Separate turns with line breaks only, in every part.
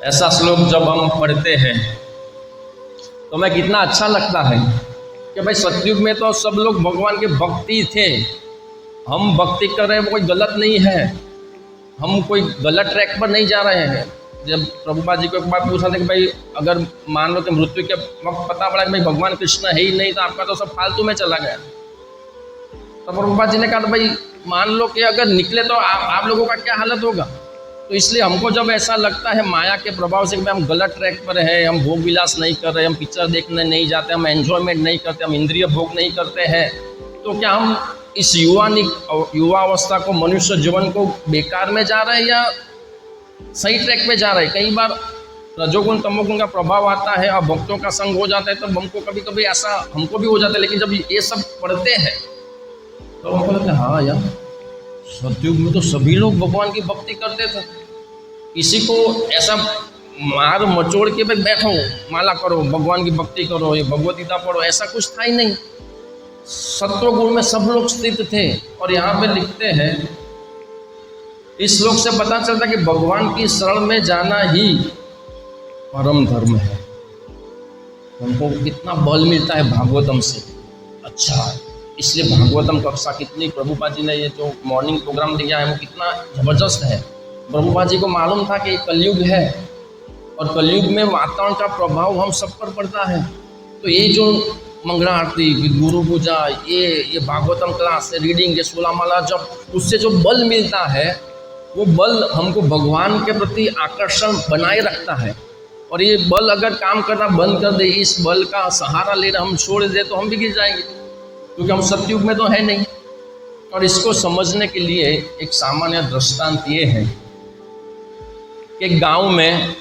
ऐसा श्लोक जब हम पढ़ते हैं तो हमें कितना अच्छा लगता है कि भाई सतयुग में तो सब लोग भगवान के भक्ति थे। हम भक्ति कर रहे हैं वो कोई गलत नहीं है, हम कोई गलत ट्रैक पर नहीं जा रहे हैं। जब प्रभुपाद जी को एक बार पूछा था कि भाई अगर मान लो कि मृत्यु के वक्त पता पड़ा कि भाई भगवान कृष्ण है ही नहीं तो आपका तो सब फालतू में चला गया, तो प्रभुपाद जी ने कहा भाई मान लो कि अगर निकले तो आप लोगों का क्या हालत होगा। तो इसलिए हमको जब ऐसा लगता है माया के प्रभाव से कि हम गलत ट्रैक पर है, हम भोग विलास नहीं कर रहे, हम पिक्चर देखने नहीं जाते, हम एंजॉयमेंट नहीं करते, हम इंद्रिय भोग नहीं करते हैं, तो क्या हम इस युवा अवस्था को, मनुष्य जीवन को बेकार में जा रहे हैं या सही ट्रैक पे जा रहे हैं। कई बार रजोगुण तमोगुण का प्रभाव आता है और भक्तों का संग हो जाता है, तब हमको कभी कभी ऐसा हमको भी हो जाता है। लेकिन जब ये सब पढ़ते हैं तो हमको लगता है हाँ यार, सतयुग में तो सभी लोग भगवान की भक्ति करते थे। किसी को ऐसा मार मचोड़ के भाई बैठो माला करो, भगवान की भक्ति करो, ये भगवद गीता पढ़ो, ऐसा कुछ था ही नहीं। सत्वगुण में सब लोग स्थित थे। और यहाँ पे लिखते हैं, इस श्लोक से पता चलता है कि भगवान की शरण में जाना ही परम धर्म है। हमको कितना बल मिलता है भागवतम से। अच्छा, इसलिए भागवतम कक्षा कितनी, प्रभुपाद जी ने ये जो मॉर्निंग प्रोग्राम दिया है वो कितना जबरदस्त है। प्रभुपाद जी को मालूम था कि कलयुग है और कलयुग में वातावरण का प्रभाव हम सब पर पड़ता है। तो ये जो मंगला आरती, गुरु पूजा, ये भागवतम क्लास, रीडिंग, ये 16 माला, जब उससे जो बल मिलता है वो बल हमको भगवान के प्रति आकर्षण बनाए रखता है। और ये बल अगर काम करना बंद कर दे, इस बल का सहारा लेना हम छोड़ दे तो हम भी गिर जाएंगे, क्योंकि हम सतयुग में तो है नहीं। और इसको समझने के लिए एक सामान्य दृष्टांत ये है कि गांव में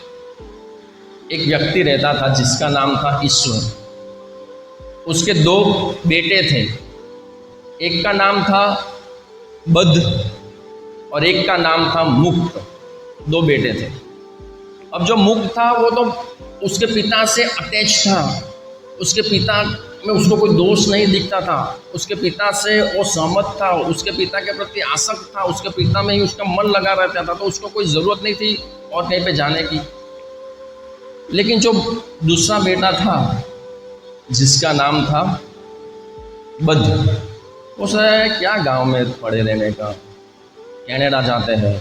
एक व्यक्ति रहता था जिसका नाम था ईश्वर। उसके 2 बेटे थे, एक का नाम था बद्ध और एक का नाम था मुक्त। 2 बेटे थे। अब जो मुक्त था वो तो उसके पिता से अटैच था, उसके पिता में उसको कोई दोष नहीं दिखता था, उसके पिता से वो सहमत था, उसके पिता के प्रति आसक्त था, उसके पिता में ही उसका मन लगा रहता था, तो उसको कोई ज़रूरत नहीं थी और कहीं पे जाने की। लेकिन जो दूसरा बेटा था जिसका नाम था बद्ध, उसे क्या गांव में पड़े रहने का, कनाडा जाते हैं,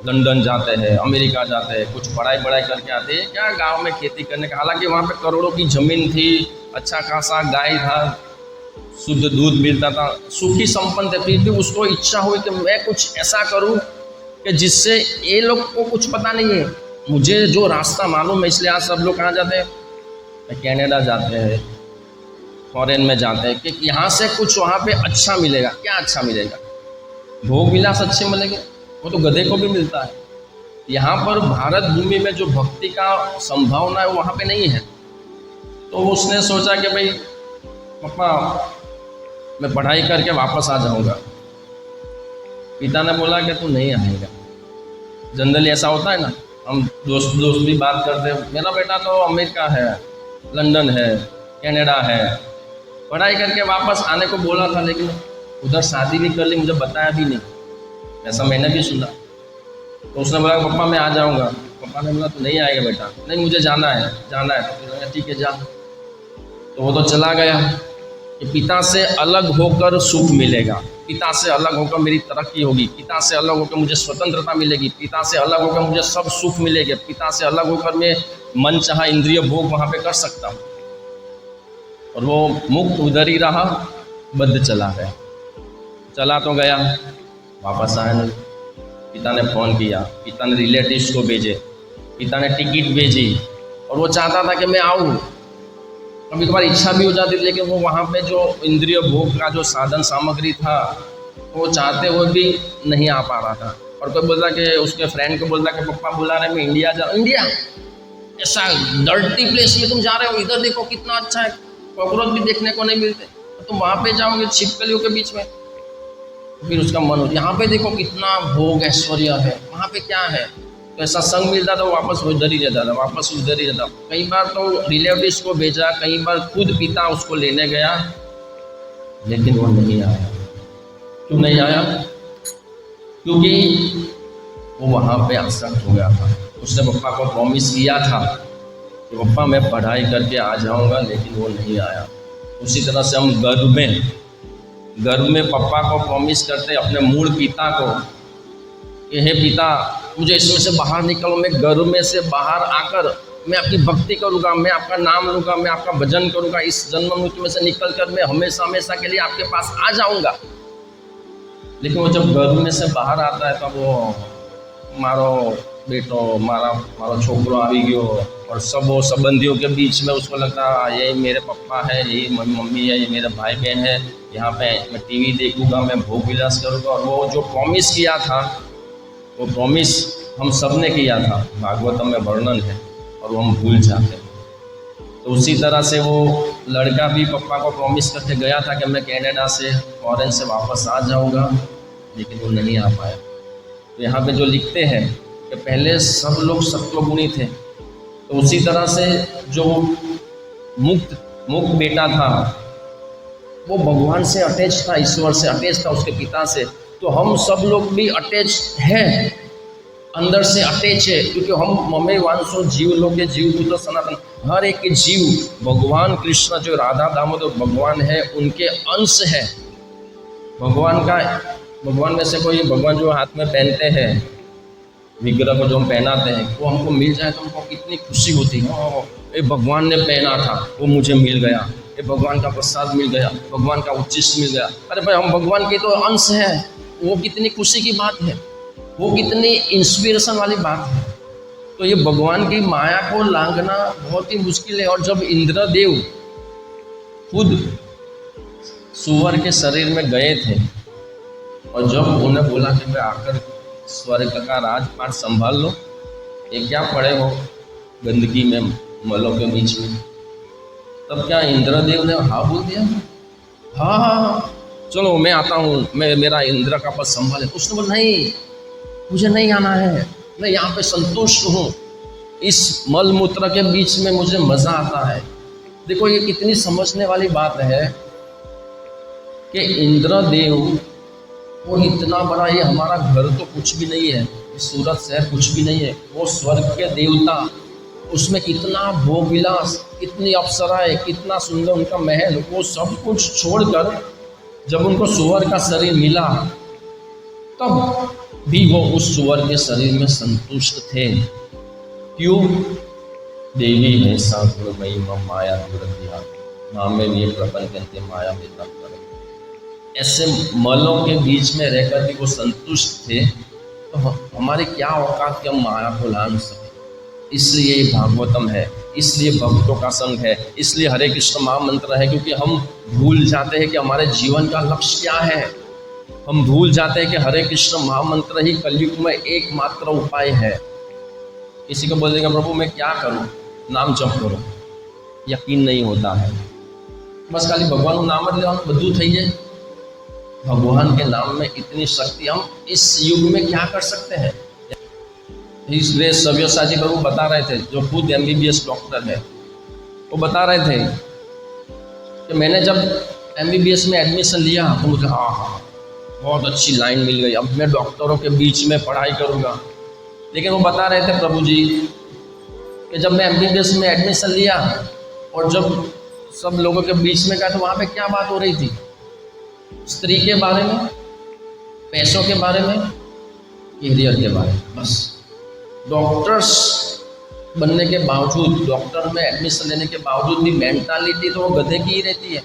लंदन जाते हैं, अमेरिका जाते हैं, कुछ पढ़ाई करके आते हैं, क्या गांव में खेती करने का। हालांकि वहाँ पे करोड़ों की ज़मीन थी, अच्छा खासा गाय था, शुद्ध दूध मिलता था, सुखी संपन्न थे। फिर भी उसको इच्छा हुई कि मैं कुछ ऐसा करूं कि जिससे ये लोग को कुछ पता नहीं है, मुझे जो रास्ता मालूम है। इसलिए आज सब लोग कहाँ जाते हैं, कनाडा जाते हैं, फॉरेन में जाते हैं कि यहाँ से कुछ वहाँ पे अच्छा मिलेगा। क्या अच्छा मिलेगा? भोग विलास अच्छे मिलेंगे, वो तो गधे को भी मिलता है। यहाँ पर भारत भूमि में जो भक्ति का संभावना है वो वहाँ पे नहीं है। तो उसने सोचा कि भाई पापा मैं पढ़ाई करके वापस आ जाऊँगा। पिता ने बोला कि तू नहीं आएगा। जनरली ऐसा होता है ना, हम दोस्त भी बात करते हैं, मेरा बेटा तो अमेरिका है, लंदन है, कनाडा है, पढ़ाई करके वापस आने को बोला था, लेकिन उधर शादी भी कर ली, मुझे बताया भी नहीं। ऐसा मैंने भी सुना। तो उसने बोला पापा मैं आ जाऊँगा। पापा ने बोला तो नहीं आएगा बेटा। नहीं, मुझे जाना है। तो फिर ठीक है जा। तो वो तो चला गया कि पिता से अलग होकर सुख मिलेगा, पिता से अलग होकर मेरी तरक्की होगी, पिता से अलग होकर मुझे स्वतंत्रता मिलेगी, पिता से अलग होकर मुझे सब सुख मिलेगा, पिता से अलग होकर मैं मन चाहा इंद्रिय भोग वहाँ पे कर सकता हूँ। और वो मुक्त उधर ही रहा, बद्ध चला गया। चला तो गया, वापस आया नहीं। पिता ने फ़ोन किया, पिता ने रिलेटिव्स को भेजे, पिता ने टिकट भेजी, और वो चाहता था कि मैं आऊँ। कभी कभार इच्छा भी हो जाती थी, लेकिन वो वहाँ पे जो इंद्रिय भोग का जो साधन सामग्री था वो चाहते हुए भी नहीं आ पा रहा था। और कोई बोलता कि उसके फ्रेंड को बोलता कि पप्पा बुला रहे, मैं इंडिया जा। इंडिया ऐसा डर्टी प्लेस में तुम जा रहे हो, इधर देखो कितना अच्छा है, कॉकरोच भी देखने को नहीं मिलते, तो तुम वहाँ पे जाओगे छिपकलियों के बीच में। फिर उसका मन हो, यहाँ पे देखो कितना भोग ऐश्वर्य है, वहाँ पे क्या है। तो ऐसा संग मिलता था, वापस उधर ही रहता था, वापस उधर ही रहता। कई बार तो रिलेटिव्स को भेजा, कई बार खुद पिता उसको लेने गया, लेकिन वो नहीं आया। क्यों नहीं आया? क्योंकि वो वहाँ पे आसक्त हो गया था। उसने पप्पा को प्रॉमिस किया था कि पप्पा मैं पढ़ाई करके आ जाऊंगा, लेकिन वो नहीं आया। उसी तरह से हम गर्भ में पप्पा को प्रॉमिस करते अपने मूल पिता को कि हे पिता मुझे इसमें से बाहर निकलो, मैं गर्भ में से बाहर आकर मैं आपकी भक्ति करूँगा, मैं आपका नाम लूँगा, मैं आपका भजन करूँगा, इस जन्म मृत्यु में से निकल कर मैं हमेशा हमेशा के लिए आपके पास आ जाऊँगा। लेकिन वो जब गर्भ में से बाहर आता है तब वो मारो बेटो मारो छोकरो आ गयो, और सब वो संबंधियों के बीच में उसको लगता है ये मेरे पापा है, ये मम्मी है, ये मेरे भाई बहन है, यहाँ पे मैं टीवी देखूँगा, मैं भोग विलास करूँगा। और वो जो प्रॉमिस किया था वो प्रॉमिस हम सब ने किया था, भागवतम में वर्णन है, और वो हम भूल जाते हैं। तो उसी तरह से वो लड़का भी पापा को प्रॉमिस करके गया था कि मैं कनाडा से फॉरेन से वापस आ जाऊंगा, लेकिन वो नहीं आ पाया। तो यहाँ पे जो लिखते हैं कि पहले सब लोग सत्वगुणी थे, तो उसी तरह से जो मुक्त बेटा था वो भगवान से अटैच था, ईश्वर से अटैच था, उसके पिता से। तो हम सब लोग भी अटैच हैं, अंदर से अटैच है, क्योंकि हम ममे वांसो जीव लोग जीव पुत्र सनातन, हर एक जीव भगवान कृष्ण जो राधा दामोदर भगवान है उनके अंश है। भगवान में से कोई भगवान जो हाथ में पहनते हैं विग्रह को जो हम पहनाते हैं, वो हमको मिल जाए तो हमको कितनी खुशी होती है। ये भगवान ने पहना था वो मुझे मिल गया, ये भगवान का प्रसाद मिल गया, भगवान का उच्चिष्ट मिल गया। अरे भाई हम भगवान के तो अंश हैं, वो कितनी खुशी की बात है, वो कितनी इंस्पिरेशन वाली बात है। तो ये भगवान की माया को लांघना बहुत ही मुश्किल है। और जब इंद्रदेव खुद सुअर के शरीर में गए थे और जब उन्हें बोला कि मैं आकर स्वर्ग का राजपाट संभाल लो, ये क्या पड़े हो गंदगी में मलों के बीच में, तब क्या इंद्रदेव ने हाँ बोल दिया? हाँ चलो मैं आता हूँ, मैं मेरा इंद्र का पद संभाले। उसने बोला नहीं, मुझे नहीं आना है, मैं यहाँ पे संतुष्ट हूँ, इस मल मूत्र के बीच में मुझे मज़ा आता है। देखो ये कितनी समझने वाली बात है कि इंद्रदेव वो इतना बड़ा, ये हमारा घर तो कुछ भी नहीं है, सूरत शहर कुछ भी नहीं है, वो स्वर्ग के देवता, उसमें कितना भोग विलास, कितनी अप्सराएं, कितना सुंदर उनका महल, वो सब कुछ छोड़कर जब उनको सुअर का शरीर मिला तब भी वो उस सुअर के शरीर में संतुष्ट थे। क्यों? देवी है सा गुणमयी माया दुर्ध्या नामे ये प्रपंच माया बेता कर। ऐसे मलों के बीच में रहकर भी वो संतुष्ट थे, तो हमारे क्या औकात कि हम माया को लांघ सके। इसलिए ये भागवतम है, इसलिए भक्तों का संग है, इसलिए हरे कृष्ण महामंत्र है, क्योंकि हम भूल जाते हैं कि हमारे जीवन का लक्ष्य क्या है। हम भूल जाते हैं कि हरे कृष्ण महामंत्र ही कलयुग में एकमात्र उपाय है। किसी को बोल देंगे प्रभु मैं क्या करूं, नाम जप करो, यकीन नहीं होता है। बस खाली भगवान नाम ले बधु थी जाए। भगवान के नाम में इतनी शक्ति, हम इस युग में क्या कर सकते हैं। इसलिए सव्यसाची प्रभु बता रहे थे, जो खुद MBBS डॉक्टर है, वो बता रहे थे कि मैंने जब MBBS में एडमिशन लिया तो मुझे हाँ बहुत अच्छी लाइन मिल गई, अब मैं डॉक्टरों के बीच में पढ़ाई करूँगा। लेकिन वो बता रहे थे प्रभु जी कि जब मैं MBBS में एडमिशन लिया और जब सब लोगों के बीच में गया तो वहाँ पे क्या बात हो रही थी? स्त्री के बारे में, पैसों के बारे में, कैरियर के बारे में। बस डॉक्टर्स बनने के बावजूद, डॉक्टर में एडमिशन लेने के बावजूद भी मेंटालिटी तो वो गधे की ही रहती है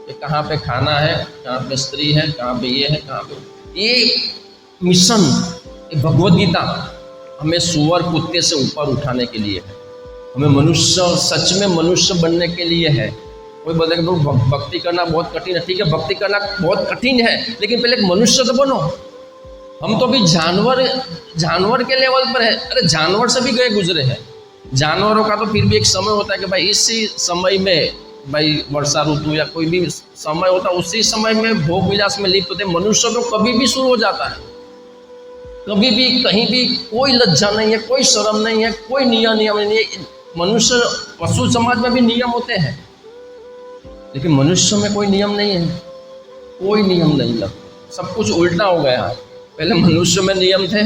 कि कहाँ पे खाना है, कहाँ पे स्त्री है, कहाँ पे ये है, कहाँ पे ये मिशन। भगवद गीता हमें सुअर कुत्ते से ऊपर उठाने के लिए है, हमें मनुष्य, सच में मनुष्य बनने के लिए है। कोई बोलेगा तो भक्ति करना बहुत कठिन है, ठीक है भक्ति करना बहुत कठिन है, लेकिन पहले एक मनुष्य तो बनो। हम तो भी जानवर के लेवल पर है। अरे जानवर से भी गए गुजरे हैं। जानवरों का तो फिर भी एक समय होता है कि भाई इसी समय में, भाई वर्षा ऋतु या कोई भी समय होता है, उसी समय में भोग विलास में लिप्त होते हैं। मनुष्य तो कभी भी शुरू हो जाता है, कभी भी कहीं भी, कोई लज्जा नहीं है, कोई शर्म नहीं है, कोई नियम नहीं है। मनुष्य, पशु समाज में भी नियम होते हैं, लेकिन मनुष्य में कोई नियम नहीं है, कोई नियम नहीं लगता। सब कुछ उल्टा हो गया है। पहले मनुष्य में नियम थे,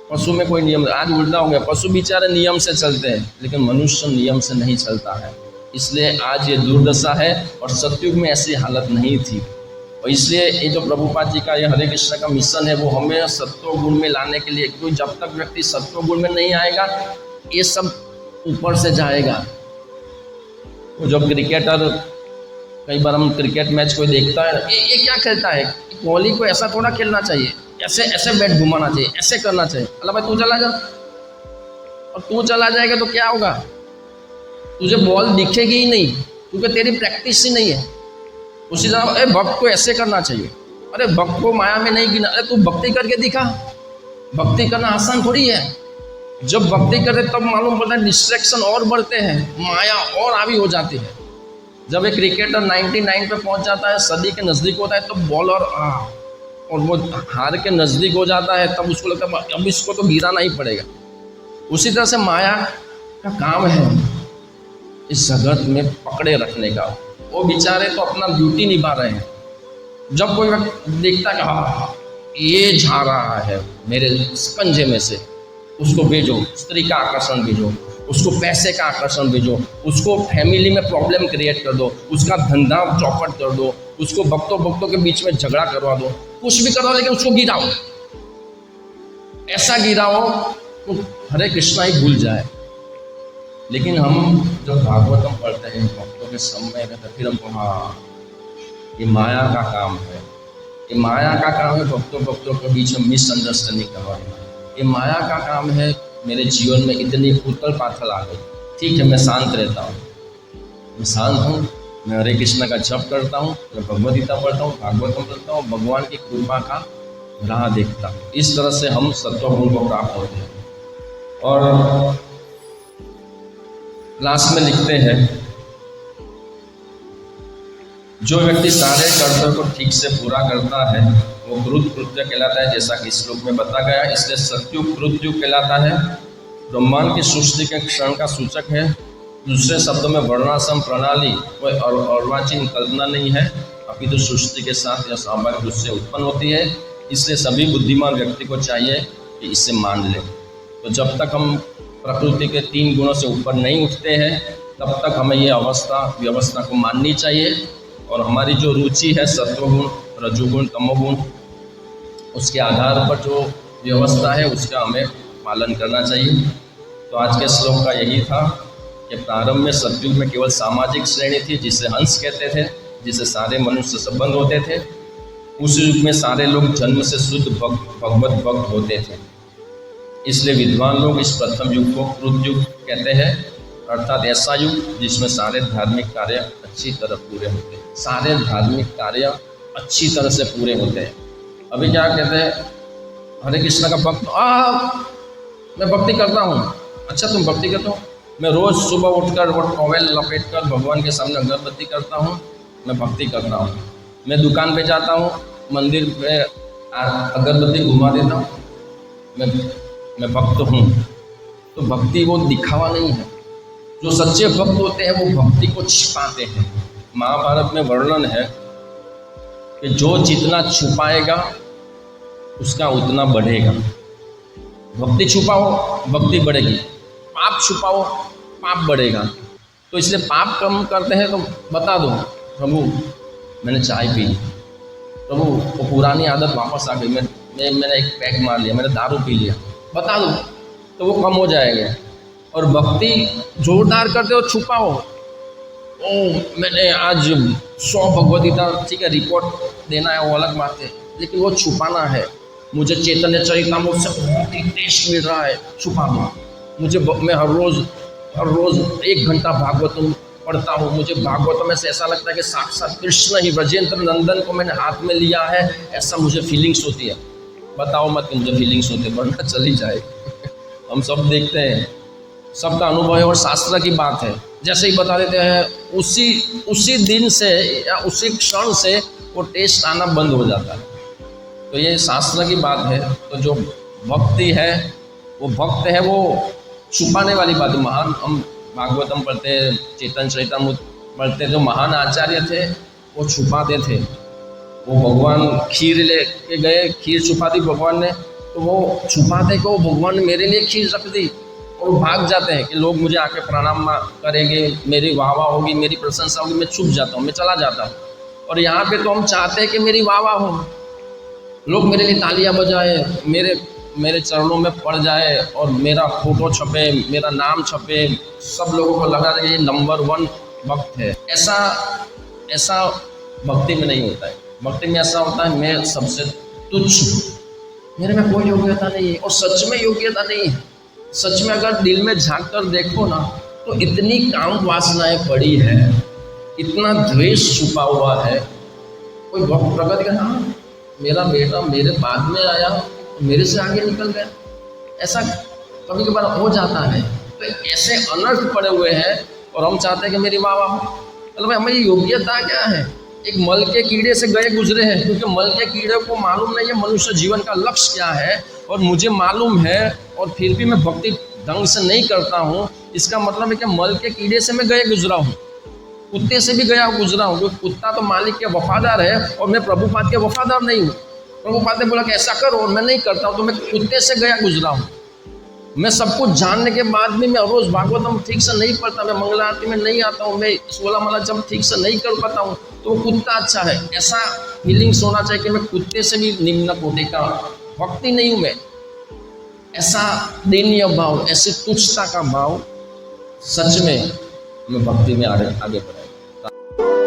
पशु में कोई नियम, आज उल्टा हो गया, पशु बेचारे नियम से चलते हैं लेकिन मनुष्य नियम से नहीं चलता है। इसलिए आज ये दुर्दशा है और सतयुग में ऐसी हालत नहीं थी। और इसलिए ये जो प्रभुपाद जी का ये हरे कृष्ण का मिशन है वो हमें सत्व गुण में लाने के लिए, क्योंकि जब तक व्यक्ति सत्व गुण में नहीं आएगा ये सब ऊपर से जाएगा। तो जब क्रिकेटर, कई बार हम क्रिकेट मैच कोई देखता है, ये क्या खेलता है, कोहली को ऐसा थोड़ा खेलना चाहिए, ऐसे ऐसे बैट घुमाना चाहिए, ऐसे करना चाहिए। अल्लाह भाई तू चला जा, और तू चला जाएगा तो क्या होगा, तुझे बॉल दिखेगी ही नहीं क्योंकि तेरी प्रैक्टिस ही नहीं है। उसी तरह अरे भक्त को ऐसे करना चाहिए, अरे भक्त को माया में नहीं गिना, अरे तू भक्ति करके दिखा। भक्ति करना आसान थोड़ी है। जब भक्ति करते तब मालूम पड़ता है डिस्ट्रैक्शन और बढ़ते हैं, माया और हावी हो जाती है। जब एक क्रिकेटर 99 पे पहुंच जाता है, सदी के नज़दीक होता है, तब बॉलर और वो हार के नज़दीक हो जाता है, तब उसको लगता है अब इसको तो गिराना ही पड़ेगा। उसी तरह से माया का काम है इस जगत में पकड़े रखने का। वो बेचारे तो अपना ड्यूटी निभा रहे हैं। जब कोई व्यक्ति देखता है कि ये जा रहा है मेरे स्कंजे में से, उसको भेजो, स्त्री का आकर्षण भेजो, उसको पैसे का आकर्षण भेजो, उसको फैमिली में प्रॉब्लम क्रिएट कर दो, उसका धंधा चौपट कर दो, उसको भक्तों के बीच में झगड़ा करवा दो, कुछ भी करो लेकिन उसको गिराओ, ऐसा गिराओ तो हरे कृष्णा ही भूल जाए। लेकिन हम जब भागवतम पढ़ते हैं भक्तों के समय में, तो फिर हमको ये माया का काम है, ये माया का काम है भक्तों के बीच में मिसअंडरस्टैंडिंग करवाना। ये माया का काम है, मेरे जीवन में इतनी उथल पाथल आ गई, ठीक है मैं शांत रहता हूँ, मैं शांत हूँ, मैं हरे कृष्ण का जप करता हूँ, मैं भगवद गीता पढ़ता हूँ, भागवतम पढ़ता हूँ, भगवान की कृपा का राह देखता हूँ। इस तरह से हम सत्वगुण को प्राप्त होते हैं। और लास्ट में लिखते हैं, जो व्यक्ति सारे कर्तव्य को ठीक से पूरा करता है वो कृत कृत्य कहलाता है, जैसा कि श्लोक में बता गया। इसलिए सत्युग कृतयुग कहलाता है। ब्रह्मांड की सृष्टि के क्षण का सूचक है। दूसरे शब्दों में वर्णाश्रम प्रणाली कोई अर्वाचीन कल्पना नहीं है, अपितु सृष्टि के साथ यह स्वाभाविक रूप से उत्पन्न होती है। इसलिए सभी बुद्धिमान व्यक्ति को चाहिए कि इसे मान ले। तो जब तक हम प्रकृति के 3 गुणों से ऊपर नहीं उठते हैं तब तक हमें ये व्यवस्था को माननी चाहिए। और हमारी जो रुचि है सत्वगुण, रजोगुण, तमोगुण, उसके आधार पर जो व्यवस्था है उसका हमें पालन करना चाहिए। तो आज के श्लोक का यही था कि प्रारंभ में सतयुग में केवल सामाजिक श्रेणी थी जिसे हंस कहते थे, जिसे सारे मनुष्य संबंध होते थे। उस युग में सारे लोग जन्म से शुद्ध भगवत भक्त होते थे। इसलिए विद्वान लोग इस प्रथम युग को कृत युग कहते हैं, अर्थात ऐसा युग जिसमें सारे धार्मिक कार्य अच्छी तरह पूरे होते हैं। सारे धार्मिक कार्य अच्छी तरह से पूरे होते हैं। अभी क्या कहते हैं, हरे कृष्ण का भक्त, मैं भक्ति करता हूँ। अच्छा तुम भक्ति करते हो? मैं रोज़ सुबह उठकर वो टॉवेल लपेट कर भगवान के सामने अगरबत्ती करता हूँ, मैं भक्ति करता हूँ। मैं दुकान पे जाता हूँ, मंदिर पे अगरबत्ती घुमा देता हूँ, मैं भक्त हूँ। तो भक्ति वो दिखावा नहीं है। जो सच्चे भक्त होते हैं वो भक्ति को छिपाते हैं। महाभारत में वर्णन है कि जो जितना छुपाएगा उसका उतना बढ़ेगा। भक्ति छुपाओ भक्ति बढ़ेगी, पाप छुपाओ पाप बढ़ेगा। तो इसलिए पाप कम करते हैं तो बता दो, प्रभु मैंने चाय पी, प्रभु वो पुरानी आदत वापस आ गई, मैंने एक पैक मार लिया, मैंने दारू पी लिया, बता दो तो वो कम हो जाएगा। और भक्ति जोरदार करते हो छुपाओ, ओ मैंने आज 100 भगवद गीता, ठीक है रिपोर्ट देना है वो अलग बात है, लेकिन वो छुपाना है। मुझे चैतन्य चरितामृत से बहुत ही टेस्ट मिल रहा है, छुपा दो। मुझे मैं हर रोज़ 1 घंटा भागवतम पढ़ता हूँ, मुझे भागवतम में से ऐसा लगता है कि साक्षात कृष्ण ही ब्रजेंद्र नंदन को मैंने हाथ में लिया है, ऐसा मुझे फीलिंग्स होती है। बताओ मत कि मुझे फीलिंग्स होती है, वरना चली जाए। हम सब देखते हैं, सबका अनुभव है और शास्त्र की बात है। जैसे ही बता देते हैं उसी दिन से या उसी क्षण से वो टेस्ट आना बंद हो जाता है। तो ये शास्त्र की बात है। तो जो भक्ति है वो भक्त है, वो छुपाने वाली बात है। महान हम भागवतम पढ़ते, चैतन्य चरितामृत पढ़ते, जो महान आचार्य थे वो छुपाते थे। वो भगवान खीर ले के गए, खीर छुपा दी भगवान ने, तो वो छुपाते को भगवान ने मेरे लिए खीर रख दी और वो भाग जाते हैं कि लोग मुझे आके प्रणाम करेंगे, मेरी वाह वाह होगी, मेरी प्रशंसा होगी, मैं छुप जाता हूँ, मैं चला जाता हूँ। और यहाँ पे तो हम चाहते हैं कि मेरी वाह वाह हो, लोग मेरे लिए तालियां बजाए, मेरे चरणों में पड़ जाए और मेरा फोटो छपे, मेरा नाम छपे, सब लोगों को लगा कि ये नंबर 1 भक्त है। ऐसा भक्ति में नहीं होता है। भक्ति में ऐसा होता है मैं सबसे तुच्छ हूँ, मेरे में कोई योग्यता नहीं है, और सच में योग्यता नहीं है। सच में अगर दिल में झांक कर देखो ना, तो इतनी काम वासनाएं पड़ी है, इतना द्वेष छुपा हुआ है। कोई भक्त प्रगति का हाँ मेरा बेटा मेरे बाद में आया, मेरे से आगे निकल गया, ऐसा कभी कभार हो जाता है। तो ऐसे अनर्थ पड़े हुए हैं और हम चाहते हैं कि मेरी वाह वाह हो। मतलब हमें योग्यता क्या है? एक मल के कीड़े से गए गुजरे हैं, क्योंकि मल के कीड़े को मालूम नहीं है मनुष्य जीवन का लक्ष्य क्या है, और मुझे मालूम है और फिर भी मैं भक्ति ढंग से नहीं करता हूँ। इसका मतलब है कि मल के कीड़े से मैं गए गुजरा हूँ, कुत्ते से भी गया गुजरा हूँ, क्योंकि कुत्ता तो मालिक के वफादार है और मैं प्रभुपाद के वफादार नहीं हूँ। प्रभुपाद ने बोला कि ऐसा करो और मैं नहीं करता हूँ, तो मैं कुत्ते से गया गुजरा हूँ। मैं सब कुछ जानने के बाद भी मैं रोज़ भागवतम ठीक से नहीं पढ़ता, मैं मंगला आरती में नहीं आता हूँ, मैं 16 माला जब ठीक से नहीं कर पाता हूँ, तो वो कुत्ता अच्छा है, ऐसा फीलिंग्स होना चाहिए कि मैं कुत्ते से भी निम्न कोटि का भक्ति नहीं हूँ मैं। ऐसा दीनीय भाव, ऐसी तुच्छता का भाव, सच में मैं भक्ति में आगे बढ़ाऊँ।